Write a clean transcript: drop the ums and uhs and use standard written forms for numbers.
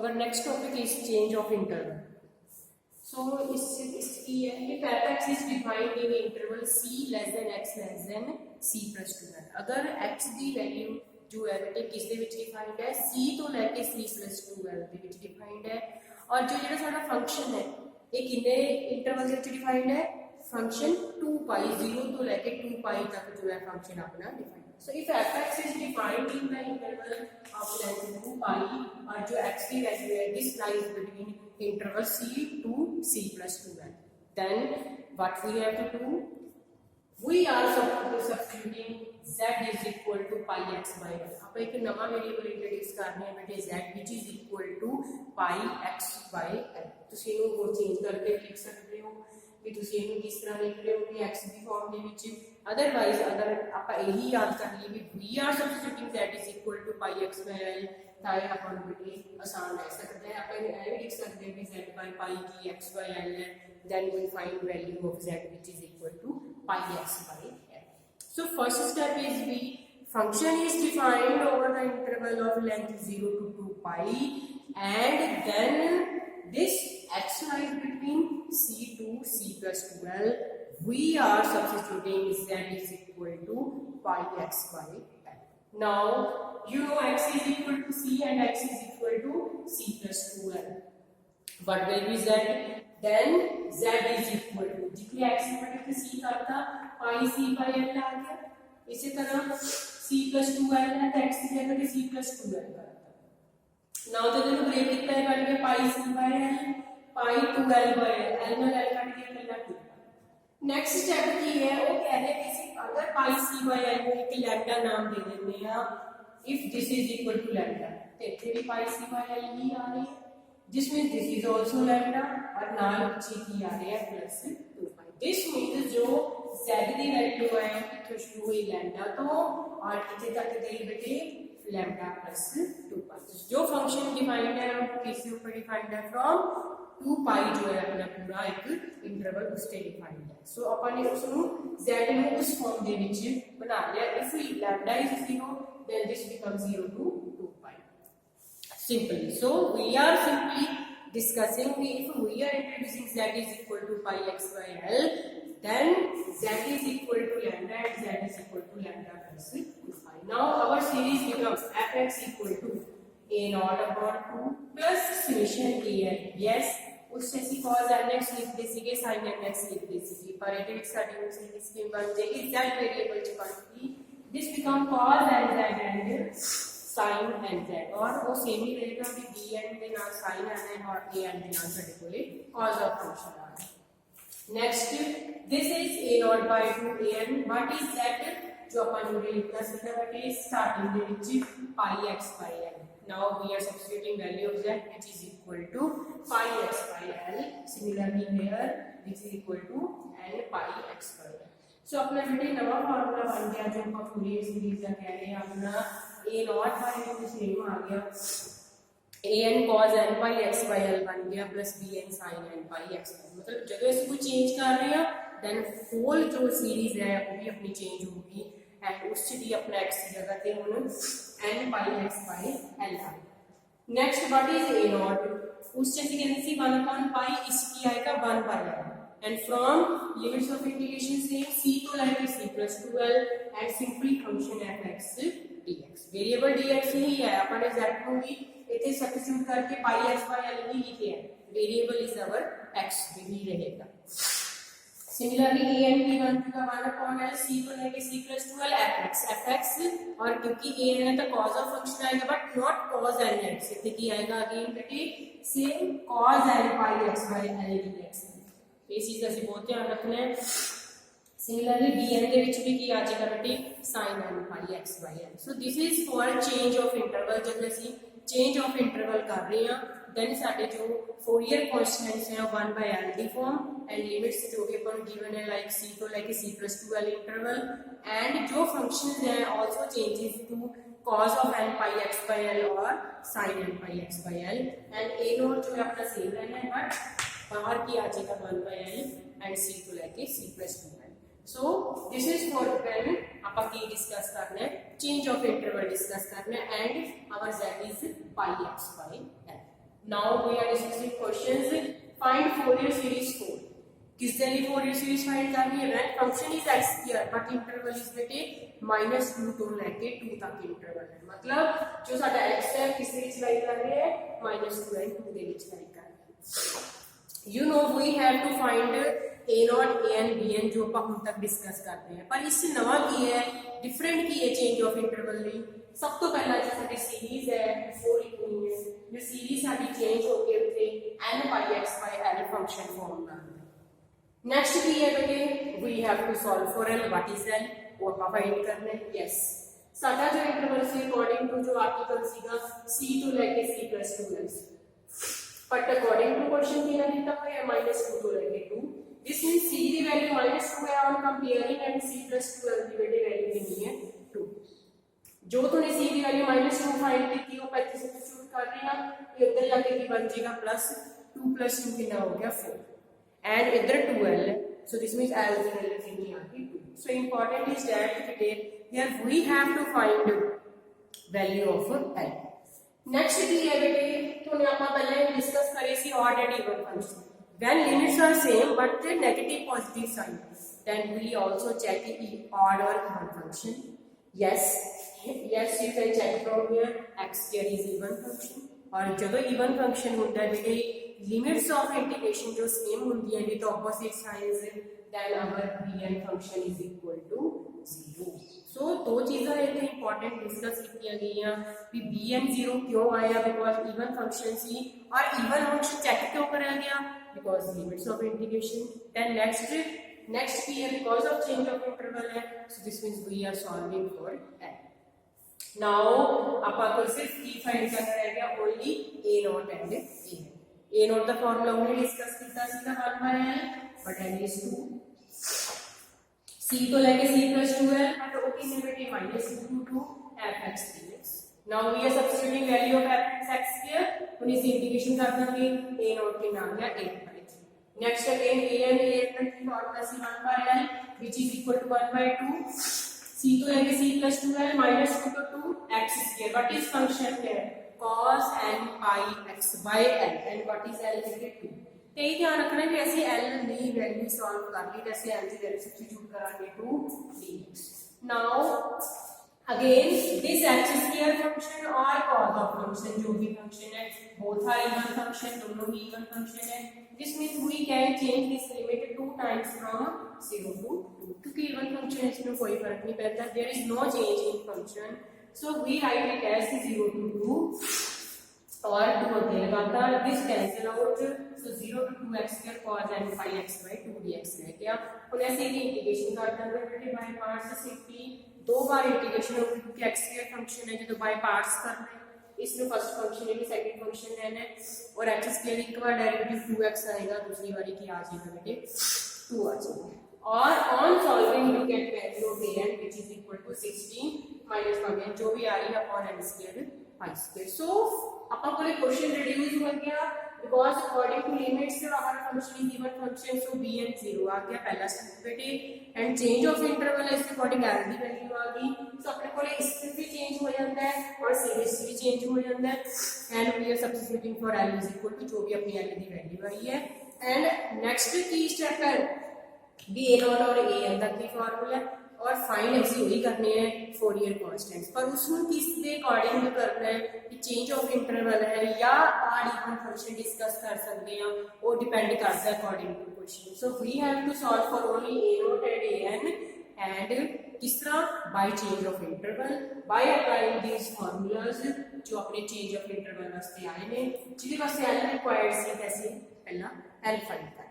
Our next topic is change of interval. So इसकी है if f(x) is defined in interval c less than x less than c plus 2 है। अगर x की value जो है बेटे किस दे विच डिफाइंड है c तो लेके c plus 2 दे विच डिफाइंड है और जो जेड़ा साडा फंक्शन है ये कितने इंटरवल दे विच डिफाइंड है फंक्शन 2 पाई 0 तो लेके 2 पाई तक जो है फंक्शन अपना defined. So if f(x) is defined in the interval of length 2 pi और जो x की वैल्यू है this lies between interval c to c plus 2 then what we have to do, we are substituting z is equal to pi x by l। आप एक नवा variable introduce कर रहे हैं बेटे z which is equal to pi x by l। ਤੁਸੀਂ ਇਹਨੂੰ ਹੋਰ ਚੇਂਜ ਕਰਕੇ ਲਿਖ ਸਕਦੇ ਹੋ कि ਤੁਸੀਂ ਇਹਨੂੰ ਕਿਸ ਤਰ੍ਹਾਂ ਲਿਖ ਰਹੇ ਹੋ ਕਿ x ਦੀ ਫਾਰਮ ਦੇ ਵਿੱਚ। ਅਦਰਵਾਈਜ਼ ਅਗਰ ਆਪਾਂ ਇਹੀ ਯਾਦ ਕਰ ਲਈਏ ਵੀ we are substituting z is equal to pi x by l ਤਾਂ ਇਹ ਆਪਾਂ ਨੂੰ ਬੜੇ ਆਸਾਨ ਰਹਿ ਸਕਦਾ ਹੈ। ਆਪਾਂ ਇਹ ਵੀ ਲਿਖ ਸਕਦੇ ਹਾਂ ਕਿ z by pi की x by l है then we find value of z which is equal to pi x by l। So first step is we function is defined over the interval of length 0 to 2 pi and then this x lies between c to c plus 2l we are substituting z is equal to pi x by l। Now you know x is equal to c and x is equal to c plus 2l। What will be z? Then z is equal to जितने x बटे c करता pi c by l आ गया। इसी तरह c plus 2l है तो x की जगह c plus 2l करता। Now तो देखो ब्रेक कितना है बन गया pi c by l pi 2l by l में l कट गया पहला 2। नेक्स्ट स्टेप की है वो कह रहे हैं कि अगर pi c by l को एक लैम्डा नाम दे देते हैं if this is equal to lambda तो इतने भी pi c by l ही आ रही है जिसमें this is also lambda और नाल पीछे की आ रही है प्लस 2 pi। दिस मींस जो z की वैल्यू है इथों शुरू हुई लैम्डा तो और इथे तक गई बेटे लैम्डा प्लस 2 pi। जो फंक्शन डिफाइंड है वो किसके ऊपर डिफाइंड है फ्रॉम 2 pi जो है अपना पूरा एक इंटरवल उससे डिफाइंड है। सो अपन ने उसनु z ਨੂੰ उस फॉर्म ਦੇ ਵਿੱਚ ਬਣਾ ਲਿਆ if lambda is 0 then this becomes 0 to 2 pi simply। So we are simply discussing if we are introducing z is equal to pi x by l then z is equal to lambda and z is equal to lambda plus 2 pi। Now our series becomes fx equal to a naught upon 2 plus summation a n। yes उससे ਅਸੀਂ cos nx ਲਿਖਦੇ ਸੀਗੇ sin nx ਲਿਖਦੇ ਸੀਗੇ ਪਰ ਇਹਦੇ ਵਿੱਚ ਸਾਡੀ ਹੁਣ ਸੀਰੀਜ਼ ਕੀ ਬਣ ਜਾਏਗੀ z वेरिएबल ਚ ਬਣ ਗਈ this become cos nz and sin nz और वो सेम ही रहेगा भी bn ਦੇ ਨਾਲ sin n और an ਦੇ ਨਾਲ ਸਾਡੇ ਕੋਲੇ cos of function आ रहा है। next this is a naught by 2 an what is that जो अपन ने लिखना सीखा बटे स्टार्टिंग ਦੇ ਵਿੱਚ pi x by l। now we are substituting value of z which is equal to pi x by l similarly here which is equal to n pi x by l। सो अपना बेटे नवा formula बन गया जो हम पूरी series का कह रहे हैं अपना a naught by 2 सेम आ गया an cos n pi x by l बन गया plus bn sin n pi x by l। मतलब जब ऐसे कोई चेंज कर रहे हैं देन होल जो सीरीज है वो भी अपनी चेंज होगी एंड उससे भी अपना x की जगह पे हम n pi x by l आ गया। Next what is a naught उससे भी कहते सी 1 upon pi इसकी आएगा 1 by l and from limits of integration same c to like c plus 2l and simply function fx dx। Variable dx ही है अपन ने z को भी इथे सब्स्टिट्यूट करके pi x by l ही लिखे हैं वेरिएबल इज आवर x भी रहेगा। सिमिलरली an की 1 का 1 upon l c को लेके c plus 2l fx और क्योंकि an है तो cos ऑफ फंक्शन आएगा but not cos n x इथे की आएगा अगेन बेटे same cos n pi x by l dx। ये चीज ਅਸੀਂ ਬਹੁਤ ਧਿਆਨ ਰੱਖਣਾ ਹੈ। सिमिलरली bn ਦੇ ਵਿੱਚ ਵੀ ਕੀ ਆ ਜਾਏਗਾ ਬੇਟੇ sin n pi x by l। So this is for change of interval जब ਅਸੀਂ चेंज ऑफ इंटरवल कर रहे हैं देन ਸਾਡੇ जो फोरियर कांस्टेंट्स हैं 1 by l ਦੀ फॉर्म एंड लिमिट्स जो भी अपन गिवन है लाइक c को लेके c plus 2l interval and जो फंक्शंस हैं also changes to cos of n pi x by l और sin n pi x by l and a not जो है अपना सेम रहना है बट बाहर की आ जाएगा 1 by l एंड c को लेके c plus 2l। So this is for when आपा की डिस्कस करना है चेंज ऑफ इंटरवल डिस्कस करना है and our z is pi x by l। Now we are discussing questions find Fourier series 4 किस दे लिए फोरियर सीरीज फाइंड करनी है when function is x square but interval is between -2 ਤੋਂ ਲੈ ਕੇ 2 तक इंटरवल है मतलब जो साडा x है किस दे ਵਿੱਚ लाई कर रहे हैं -2 and 2 ਦੇ ਵਿੱਚ लाई कर रहे हैं you know we have to find a0 an bn जो ਆਪਾਂ ਹੁਣ तक डिस्कस करते हैं पर इससे नवा की है डिफरेंट की है चेंज ऑफ इंटरवल ਲਈ सब तो पहला जो साडी सीरीज है वो लिखनी है जो सीरीज साडी चेंज होके उते n by x by l function form करना है नेक्स्ट की है बेटे we have to solve for l what is l वो ਆਪਾਂ फाइंड करना है यस साडा जो इंटरवल से अकॉर्डिंग टू जो आर्टिकल सीगा c तो लेके c + 2x but according to question की दिता हुआ है -2 तो लेके 2 दिस मींस c की वैल्यू -2 है on comparing and c + 2l की वैल्यू कितनी है 2 जो तूने c की वैल्यू -2 फाइंड की थी वो 35 सब्स्टिट्यूट कर रहे हैं ये उधर जाके की बन जाएगा +2 + 2 कितना हो गया 4 एंड इधर 2l so this means l की वैल्यू कितनी आ गई 2 so important is that here we have to find value of l next की है बेटे तूने आपा पहले डिस्कस करे सी odd and even function when limits are same but the negative positive sign then we also check odd or even function yes yes you can check from here x there is even function और जब even function होता है बेटे limits of integration जो same होती है with opposite signs then our bn function is equal to 0 so दो चीज़ें इतने इंपॉर्टेंट डिस्कस की गई कि bn 0 क्यों आया बिकॉज इवन फंक्शन सी और इवन फंक्शन चेक क्यों कराया गया because limits of integration then next की है because of change of interval है so this means we are solving for l now आपा को सिर्फ की फाइंड करना रह गया ओनली a0 एंड a0 दा फार्मूला हमने डिस्कस किया सीधा 1/l but l is 2 c तो लेके c + 2l बट o की लिमिट है -2 to fx dx now we are substituting value of fx here और इस इंटीग्रेशन कर देंगे a0 के नाम या 8/3 नेक्स्ट अगेन an की formula c 1/l which is equal to 1/2 c तो लेके c + 2l -2 to 2 x square what is function here cos n pi x by l and what is l लेके 2 ਤੇ ਇਹ ਧਿਆਨ ਰੱਖਣਾ ਕਿ ਅਸੀਂ l ਦੀ ਵੈਲਿਊ ਸੋਲਵ ਕਰ ਲਈ ਤੇ ਅਸੀਂ l ਦੀ ਵੈਲਿਊ ਸਬਸਟੀਟਿਊਟ ਕਰਾਂਗੇ 2 dx now again this x square function और cos ऑफ फंक्शन जो भी फंक्शन है बोथ आर इवन फंक्शन दोनों ही इवन फंक्शन है this means we can change this limit 2 times from 0 to 2 क्योंकि इवन फंक्शन है इसमें कोई फर्क नहीं पड़ता there is no change in function so we write it as 0 to 2 और 2 होते लगातार this cancel out so 0 to 2x square cos n pi x by 2 dx रह गया और ऐसे ही इंटीग्रेशन कर देंगे बेटे बाय पार्ट्स सिंपली दो बार इंटीग्रेशन होगी क्योंकि x स्क्वायर फंक्शन है जो बाय पार्ट्स करना है इसमें फर्स्ट फंक्शन है सेकंड फंक्शन है और x स्क्वायर एक बार डेरिवेटिव 2x आएगा दूसरी बारी की आ जाएगा बेटे 2 आ जाएगा और on solving we get value of an which is equal to 16 minus again जो भी आ रही है upon n square pi square so अपन को क्वेश्चन रिड्यूस हो गया बिकॉज अकॉर्डिंग टू लिमिट्स हमारा function is even function so bn 0 आ गया पहला स्टेप बेटे एंड चेंज ऑफ इंटरवल है इसके अकॉर्डिंग l की वैल्यू आ गई सो अपने को इससे भी चेंज हो जाता है और सीरीज से भी चेंज हो जाता है and we are substituting for l is equal to जो भी अपनी l की वैल्यू आई है एंड नेक्स्ट की स्टेप है b a0 और an का की फार्मूला और फाइंड ऐसी वही करने हैं फोरियर कांस्टेंट्स पर उसमें किस के अकॉर्डिंग करना है कि चेंज ऑफ इंटरवल है या ऑड इवन फंक्शन डिस्कस कर सकते हैं वो डिपेंड करता है according to question so we have to solve for only a0 and an and किस तरह by change of interval by applying these formulas जो अपने चेंज ऑफ इंटरवल वास्ते आए ने जिहदे वास्ते l रिक्वायर्ड सी कैसे पहला l फाइंड कर